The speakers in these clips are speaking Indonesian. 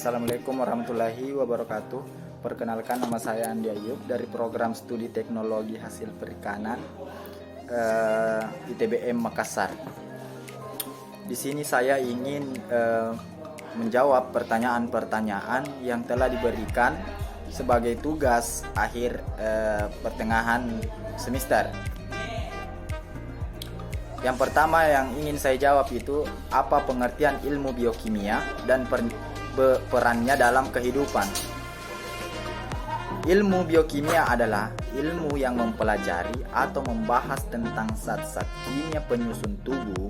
Assalamualaikum warahmatullahi wabarakatuh. Perkenalkan, nama saya Andi Ayub dari program studi teknologi hasil perikanan ITBM Makassar. Di sini saya ingin menjawab pertanyaan-pertanyaan yang telah diberikan sebagai tugas akhir pertengahan semester. Yang pertama yang ingin saya jawab itu, apa pengertian ilmu biokimia dan perannya dalam kehidupan. Ilmu biokimia adalah ilmu yang mempelajari atau membahas tentang zat-zat kimia penyusun tubuh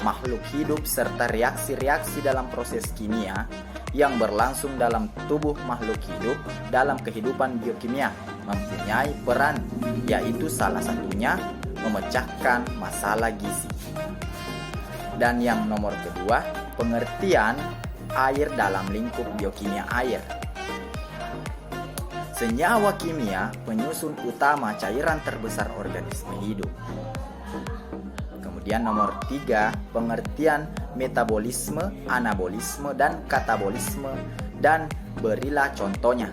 makhluk hidup serta reaksi-reaksi dalam proses kimia yang berlangsung dalam tubuh makhluk hidup dalam kehidupan biokimia mempunyai peran, yaitu salah satunya memecahkan masalah gizi. Dan yang nomor kedua, pengertian air dalam lingkup biokimia air. Senyawa kimia penyusun utama cairan terbesar organisme hidup. Kemudian nomor 3, pengertian metabolisme, anabolisme, dan katabolisme, dan berilah contohnya.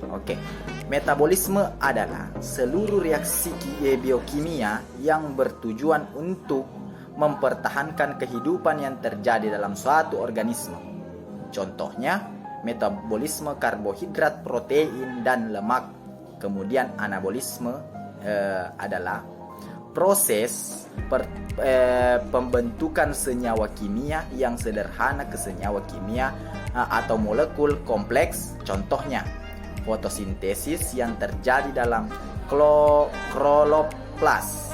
Oke. Metabolisme adalah seluruh reaksi biokimia yang bertujuan untuk mempertahankan kehidupan yang terjadi dalam suatu organisme. Contohnya, metabolisme karbohidrat, protein, dan lemak. Kemudian anabolisme adalah proses pembentukan senyawa kimia yang sederhana ke senyawa kimia atau molekul kompleks. Contohnya, fotosintesis yang terjadi dalam kloroplas.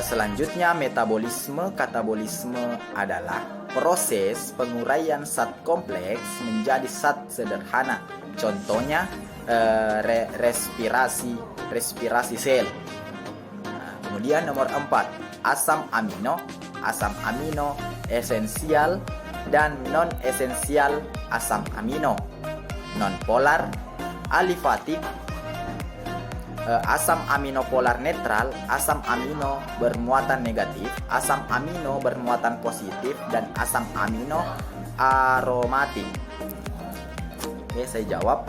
Selanjutnya, metabolisme katabolisme adalah proses penguraian zat kompleks menjadi zat sederhana. Contohnya, respirasi sel. Kemudian nomor 4, asam amino esensial dan non esensial asam amino, non polar, alifatik, asam amino polar netral, asam amino bermuatan negatif, asam amino bermuatan positif, dan asam amino aromatik. Oke, saya jawab.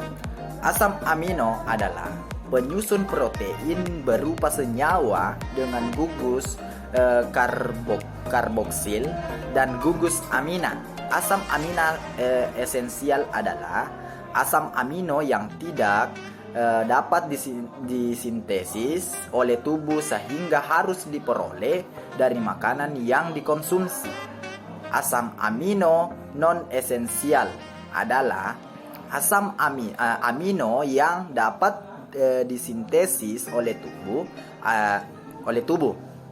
Asam amino adalah penyusun protein berupa senyawa dengan gugus karboksil dan gugus amina. Asam amino esensial adalah asam amino yang tidak dapat disintesis oleh tubuh sehingga harus diperoleh dari makanan yang dikonsumsi. Asam amino non esensial adalah asam amino yang dapat disintesis oleh tubuh.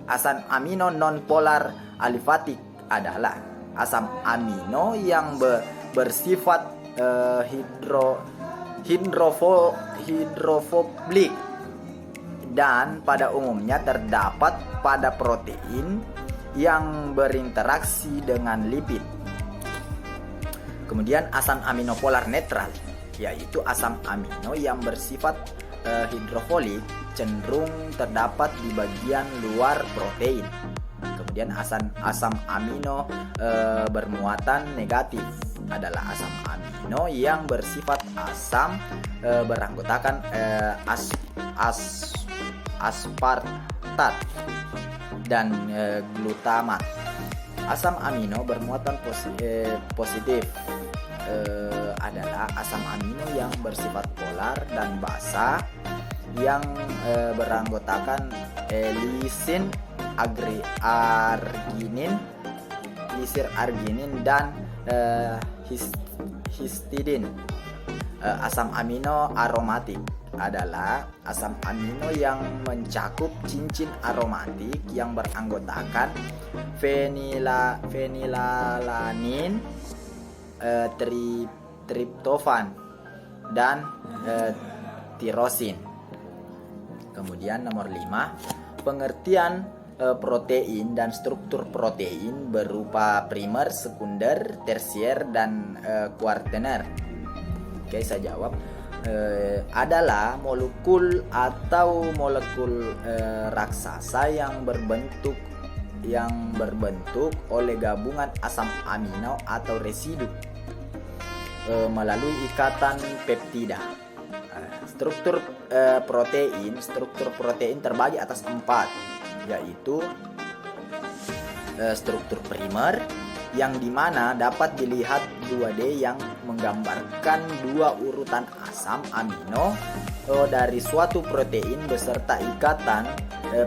Asam amino non polar alifatik adalah asam amino yang bersifat hidrofobik dan pada umumnya terdapat pada protein yang berinteraksi dengan lipid. Kemudian asam amino polar netral, yaitu asam amino yang bersifat hidrofolik, cenderung terdapat di bagian luar protein. Kemudian asam amino bermuatan negatif adalah asam amino yang bersifat asam beranggotakan aspartat dan glutamat. Asam amino bermuatan positif adalah asam amino yang bersifat polar dan basa yang beranggotakan lisin, arginin, dan histidin. Asam amino aromatik adalah asam amino yang mencakup cincin aromatik yang beranggotakan fenilalanin, triptofan, dan tirosin. Kemudian nomor 5, pengertian protein dan struktur protein berupa primer, sekunder, tersier, dan kuartener. Oke, saya jawab. Adalah molekul atau molekul raksasa yang berbentuk yang berbentuk oleh gabungan asam amino atau residu melalui ikatan peptida. Struktur protein terbagi atas 4, yaitu struktur primer yang dimana dapat dilihat 2D yang menggambarkan 2 urutan asam amino dari suatu protein beserta ikatan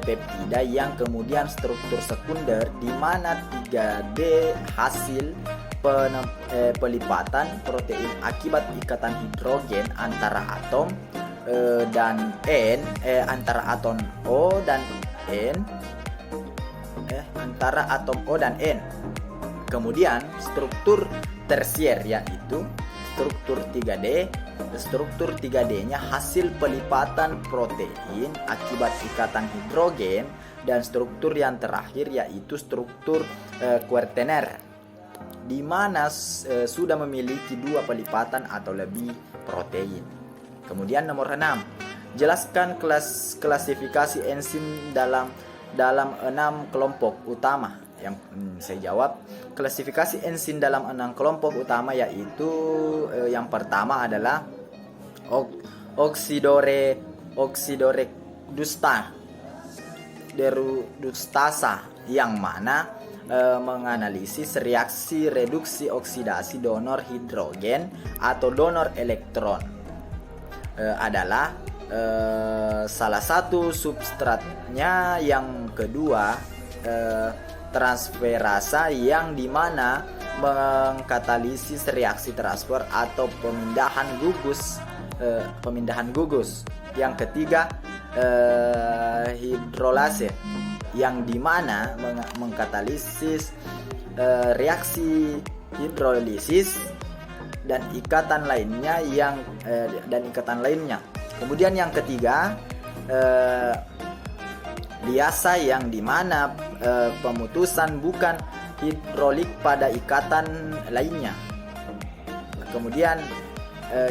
peptida, yang kemudian struktur sekunder di mana 3D hasil pelipatan protein akibat ikatan hidrogen antara atom dan N antara atom O dan N antara atom O dan N. Kemudian struktur tersier yaitu struktur 3D. Struktur 3D-nya hasil pelipatan protein akibat ikatan hidrogen, dan struktur yang terakhir yaitu struktur kuartener di mana sudah memiliki 2 pelipatan atau lebih protein. Kemudian nomor 6, jelaskan klasifikasi enzim dalam 6 kelompok utama. Yang saya jawab, klasifikasi enzim dalam 6 kelompok utama yaitu yang pertama adalah oksidorexdustasa, yang mana menganalisis reaksi reduksi oksidasi donor hidrogen atau donor elektron. Adalah salah satu substratnya. Yang kedua, transferasa, yang dimana mengkatalisis reaksi transfer atau pemindahan gugus. Yang ketiga, hidrolase, yang dimana mengkatalisis reaksi hidrolisis dan ikatan lainnya Kemudian yang ketiga, liasa, yang dimana pemutusan bukan hidrolik pada ikatan lainnya. Kemudian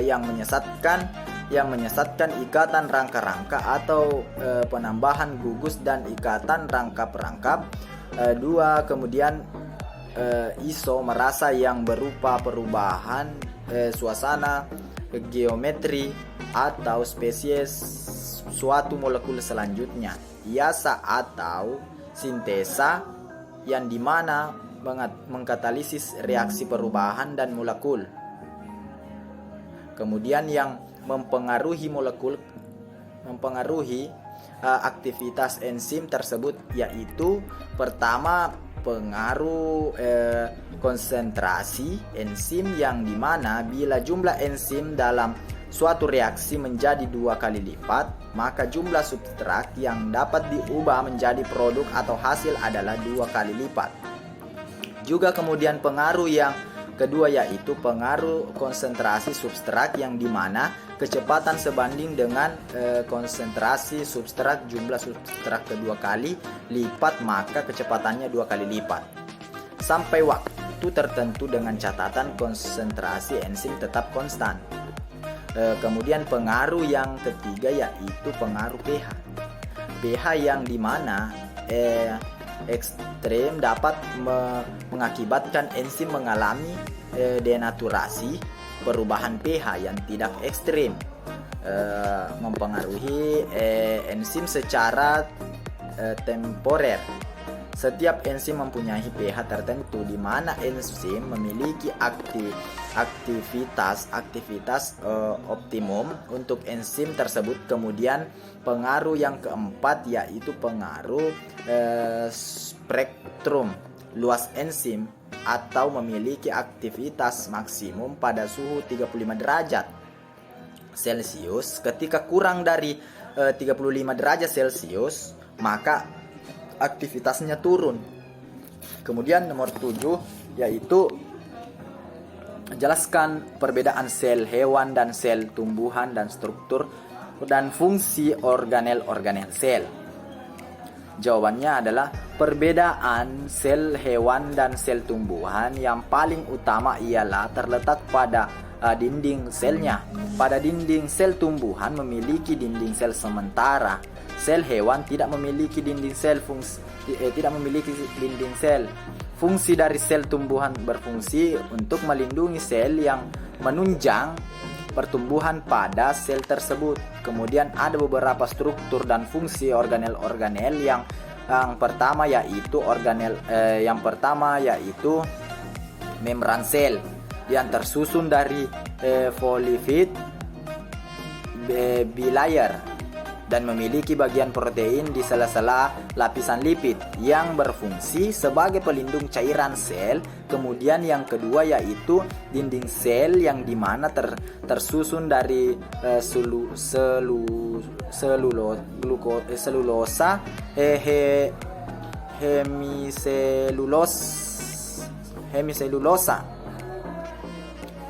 yang menyesatkan ikatan rangka-rangka atau penambahan gugus dan ikatan rangkap-rangkap. 2. Kemudian isomerasa, yang berupa perubahan suasana geometri atau spesies suatu molekul selanjutnya. Iasa atau sintesa, yang dimana mengkatalisis reaksi perubahan dan molekul. Kemudian yang mempengaruhi aktivitas enzim tersebut yaitu pertama, pengaruh konsentrasi enzim, yang dimana bila jumlah enzim dalam suatu reaksi menjadi 2 kali lipat, maka jumlah substrat yang dapat diubah menjadi produk atau hasil adalah 2 kali lipat. Juga kemudian pengaruh yang kedua yaitu pengaruh konsentrasi substrat, yang dimana kecepatan sebanding dengan konsentrasi substrat. Jumlah substrat kedua kali lipat, maka kecepatannya 2 kali lipat sampai waktu tertentu dengan catatan konsentrasi enzim tetap konstan. Kemudian pengaruh yang ketiga yaitu pengaruh pH. pH yang dimana ekstrem dapat mengakibatkan enzim mengalami denaturasi. Perubahan pH yang tidak ekstrem mempengaruhi enzim secara temporer. Setiap enzim mempunyai pH tertentu di mana enzim memiliki aktivitas optimum untuk enzim tersebut. Kemudian pengaruh yang keempat yaitu pengaruh spektrum luas enzim atau memiliki aktivitas maksimum pada suhu 35 derajat Celcius. Ketika kurang dari 35 derajat Celcius, maka aktivitasnya turun. Kemudian nomor 7 yaitu jelaskan perbedaan sel hewan dan sel tumbuhan dan struktur dan fungsi organel-organel sel. Jawabannya adalah Perbedaan sel hewan dan sel tumbuhan yang paling utama ialah terletak pada dinding selnya. Pada dinding sel tumbuhan memiliki dinding sel sementara. Sel hewan tidak memiliki dinding sel Fungsi dari sel tumbuhan berfungsi untuk melindungi sel yang menunjang pertumbuhan pada sel tersebut. Kemudian ada beberapa struktur dan fungsi organel-organel yang pertama yaitu membran sel yang tersusun dari folified bilayer dan memiliki bagian protein di sela-sela lapisan lipid yang berfungsi sebagai pelindung cairan sel. Kemudian yang kedua yaitu dinding sel yang dimana tersusun dari selulosa,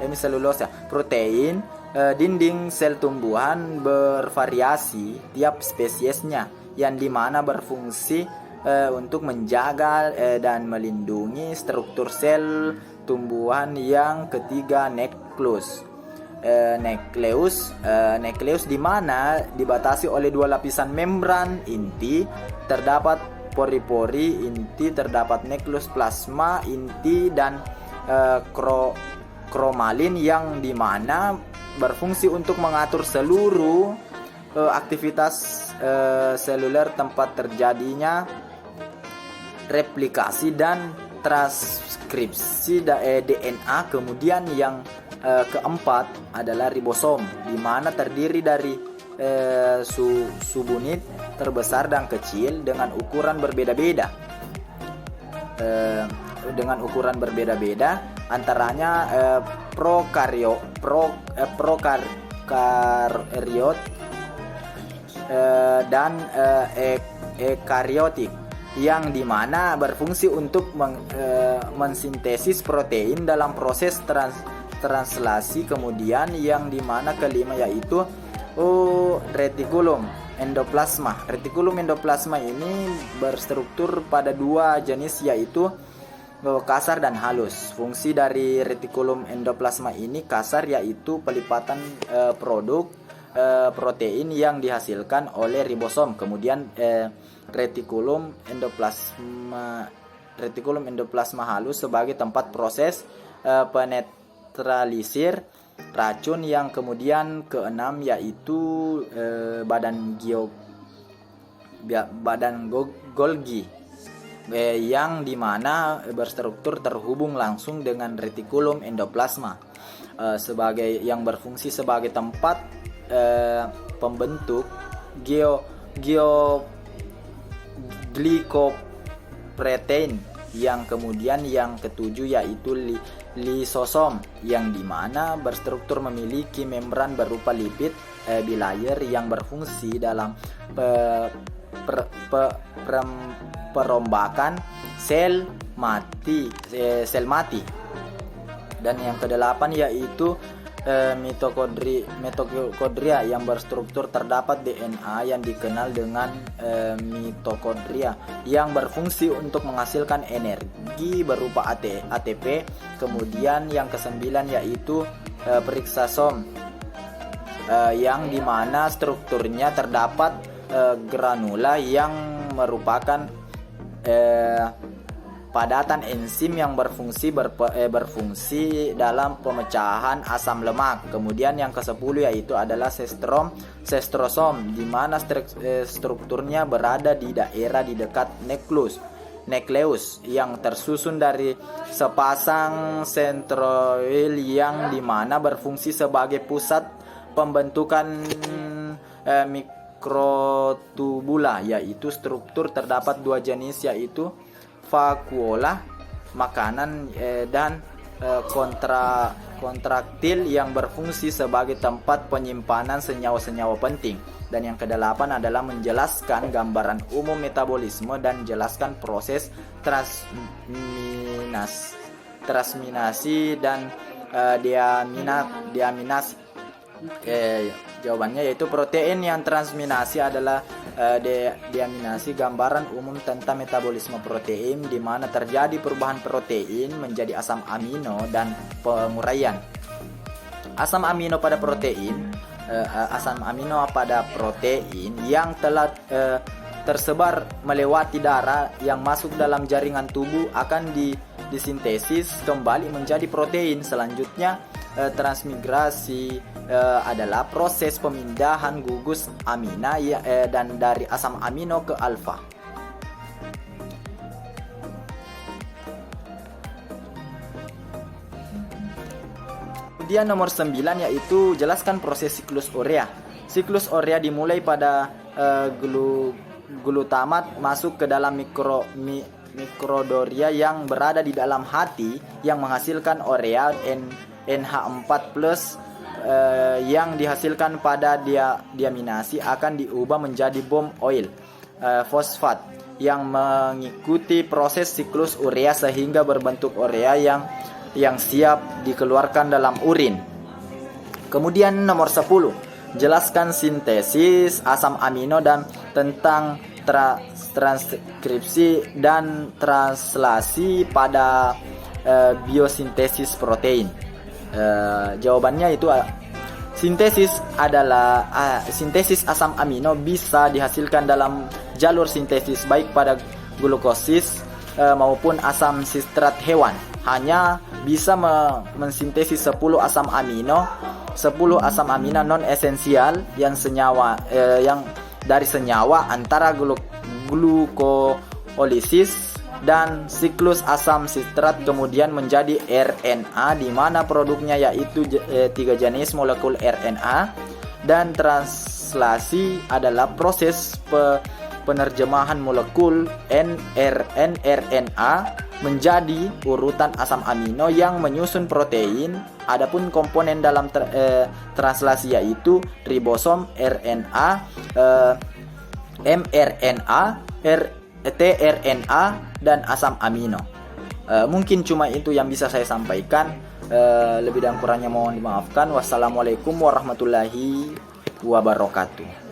hemiselulosa, protein. Dinding sel tumbuhan bervariasi tiap spesiesnya, yang dimana berfungsi untuk menjaga dan melindungi struktur sel tumbuhan. Yang ketiga, nukleus di mana dibatasi oleh dua lapisan membran inti. Terdapat pori-pori inti, terdapat nukleus plasma inti dan kromalin yang dimana berfungsi untuk mengatur seluruh aktivitas seluler tempat terjadinya replikasi dan transkripsi DNA. Kemudian yang keempat adalah ribosom, di mana terdiri dari subunit terbesar dan kecil dengan ukuran berbeda-beda. Antaranya prokariot dan ekariotik, yang dimana berfungsi untuk mensintesis protein dalam proses translasi. Kemudian yang dimana kelima yaitu retikulum endoplasma. Retikulum endoplasma ini berstruktur pada dua jenis yaitu kasar dan halus. Fungsi dari retikulum endoplasma ini kasar yaitu pelipatan produk protein yang dihasilkan oleh ribosom. Kemudian retikulum endoplasma halus sebagai tempat proses penetralisir racun. Yang kemudian keenam yaitu badan Golgi, yang dimana berstruktur terhubung langsung dengan retikulum endoplasma sebagai yang berfungsi sebagai tempat pembentuk glikoprotein. Yang kemudian yang ketujuh yaitu lisosom, yang dimana berstruktur memiliki membran berupa lipid bilayer yang berfungsi dalam perombakan sel mati. Dan yang kedelapan yaitu mitokondria yang berstruktur terdapat DNA yang dikenal dengan mitokondria yang berfungsi untuk menghasilkan energi berupa ATP. Kemudian yang kesembilan yaitu periksasom, yang dimana strukturnya terdapat granula yang merupakan padatan enzim yang berfungsi dalam pemecahan asam lemak. Kemudian yang ke-10 yaitu adalah sestosom, di mana strukturnya berada di daerah di dekat nukleus yang tersusun dari sepasang sentroil, yang dimana berfungsi sebagai pusat pembentukan mikrotubula, yaitu struktur terdapat dua jenis yaitu vakuola makanan dan kontraktil yang berfungsi sebagai tempat penyimpanan senyawa-senyawa penting. Dan yang kedelapan adalah menjelaskan gambaran umum metabolisme dan jelaskan proses transminasi dan deaminasi. Jawabannya yaitu protein yang transminasi adalah deaminasi, gambaran umum tentang metabolisme protein di mana terjadi perubahan protein menjadi asam amino dan penguraian. Asam amino pada protein yang telah tersebar melewati darah yang masuk dalam jaringan tubuh akan disintesis kembali menjadi protein. Selanjutnya transmigrasi adalah proses pemindahan gugus amina dan dari asam amino ke alfa. Kemudian nomor 9 yaitu jelaskan proses siklus urea. Siklus urea dimulai pada glutamat masuk ke dalam mikrodoria yang berada di dalam hati yang menghasilkan urea NH4+ yang dihasilkan pada diaminasi akan diubah menjadi bom oil fosfat yang mengikuti proses siklus urea sehingga berbentuk urea yang siap dikeluarkan dalam urin. Kemudian nomor 10, jelaskan sintesis asam amino dan tentang transkripsi dan translasi pada biosintesis protein. Jawabannya itu sintesis asam amino bisa dihasilkan dalam jalur sintesis baik pada glukosis maupun asam sitrat hewan. Hanya bisa mensintesis 10 asam amino non esensial yang dari senyawa antara glukolisis dan siklus asam sitrat kemudian menjadi RNA di mana produknya yaitu 3 jenis molekul RNA, dan translasi adalah proses penerjemahan molekul nRNA menjadi urutan asam amino yang menyusun protein. Adapun komponen dalam translasi yaitu ribosom, RNA, mRNA, tRNA, dan asam amino. Mungkin cuma itu yang bisa saya sampaikan. Lebih dan kurangnya mohon dimaafkan. Wassalamualaikum warahmatullahi wabarakatuh.